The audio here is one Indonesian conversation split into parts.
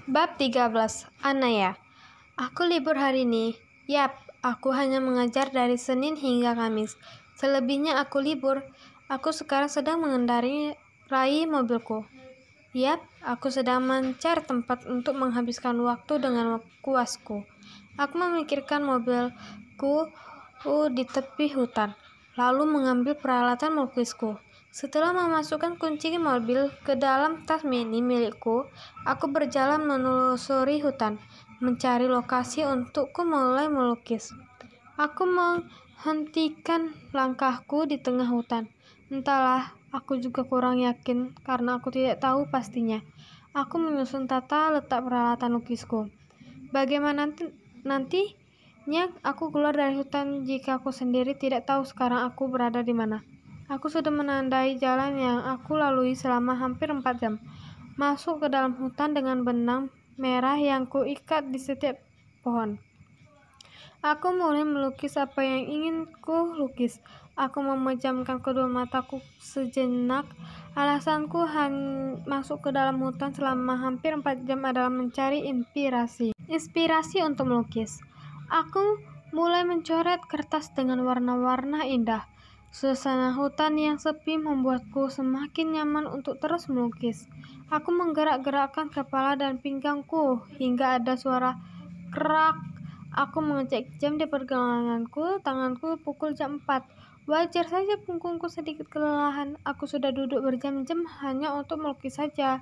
Bab 13. Anaya. Aku libur hari ini. Yap, aku hanya mengajar dari Senin hingga Kamis. Selebihnya aku libur. Aku sekarang sedang mengendarai mobilku. Yap, aku sedang mencari tempat untuk menghabiskan waktu dengan kuasku. Aku memikirkan mobilku di tepi hutan, lalu mengambil peralatan melukisku. Setelah memasukkan kunci mobil ke dalam tas mini milikku, aku berjalan menelusuri hutan, mencari lokasi untukku mulai melukis. Aku menghentikan langkahku di tengah hutan. Entahlah, aku juga kurang yakin karena aku tidak tahu pastinya. Aku menyusun tata letak peralatan lukisku. Bagaimana nantinya aku keluar dari hutan jika aku sendiri tidak tahu sekarang aku berada di mana. Aku sudah menandai jalan yang aku lalui selama hampir 4 jam. Masuk ke dalam hutan dengan benang merah yang kuikat di setiap pohon. Aku mulai melukis apa yang ingin ku lukis. Aku memejamkan kedua mataku sejenak. Alasanku masuk ke dalam hutan selama hampir 4 jam adalah mencari inspirasi untuk melukis. Aku mulai mencoret kertas dengan warna-warna indah. Suasana hutan yang sepi membuatku semakin nyaman untuk terus melukis. Aku menggerak-gerakkan kepala dan pinggangku hingga ada suara kerak. Aku mengecek jam di pergelanganku, tanganku pukul jam 4. Wajar saja punggungku sedikit kelelahan. Aku sudah duduk berjam-jam hanya untuk melukis saja.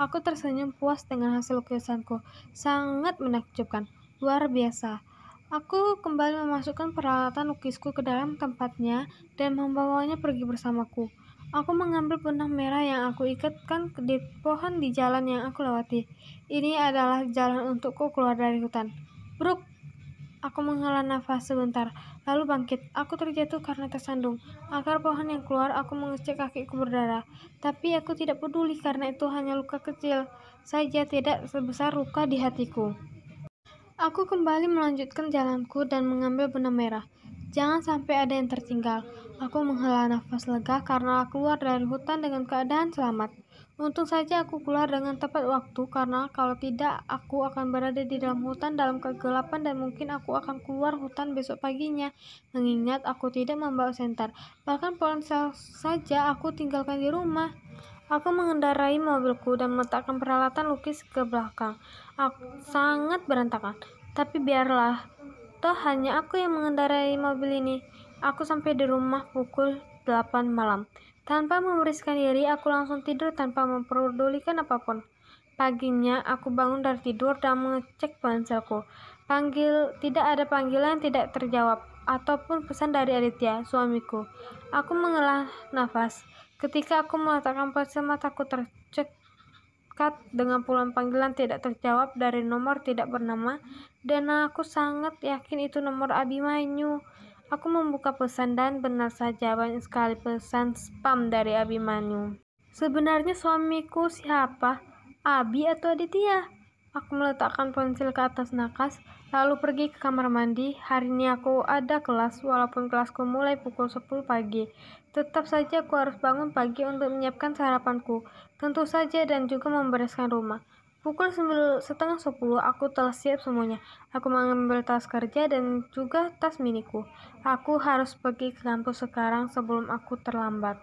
Aku tersenyum puas dengan hasil lukisanku. Sangat menakjubkan. Luar biasa. Aku kembali memasukkan peralatan lukisku ke dalam tempatnya dan membawanya pergi bersamaku. Aku mengambil benang merah yang aku ikatkan di pohon di jalan yang aku lewati. Ini adalah jalan untukku keluar dari hutan. Bruk! Aku menghela nafas sebentar, lalu bangkit. Aku terjatuh karena tersandung. Akar pohon yang keluar, aku mengecek kakiku berdarah. Tapi aku tidak peduli karena itu hanya luka kecil saja, tidak sebesar luka di hatiku. Aku kembali melanjutkan jalanku dan mengambil benang merah. Jangan sampai ada yang tertinggal. Aku menghela nafas lega karena keluar dari hutan dengan keadaan selamat. Untung saja aku keluar dengan tepat waktu karena kalau tidak aku akan berada di dalam hutan dalam kegelapan dan mungkin aku akan keluar hutan besok paginya. Mengingat aku tidak membawa senter. Bahkan ponsel saja aku tinggalkan di rumah. Aku mengendarai mobilku dan meletakkan peralatan lukis ke belakang. Aku sangat berantakan, tapi biarlah. Toh hanya aku yang mengendarai mobil ini. Aku sampai di rumah pukul 8 malam. Tanpa membereskan diri, aku langsung tidur tanpa memperdulikan apapun. Paginya, aku bangun dari tidur dan mengecek ponselku. Tidak ada panggilan yang tidak terjawab, ataupun pesan dari Aditya, suamiku. Aku menghela nafas. Ketika aku meletakkan ponsel, mataku tercekat dengan puluhan panggilan tidak terjawab dari nomor tidak bernama, dan aku sangat yakin itu nomor Abimanyu. Aku membuka pesan dan benar saja banyak sekali pesan spam dari Abimanyu. Sebenarnya suamiku siapa? Abi atau Aditya? Aku meletakkan ponsel ke atas nakas, lalu pergi ke kamar mandi. Hari ini aku ada kelas, walaupun kelasku mulai pukul 10 pagi. Tetap saja aku harus bangun pagi untuk menyiapkan sarapanku, tentu saja, dan juga membereskan rumah. Pukul 9:30 aku telah siap semuanya. Aku mengambil tas kerja dan juga tas miniku. Aku harus pergi ke kampus sekarang sebelum aku terlambat.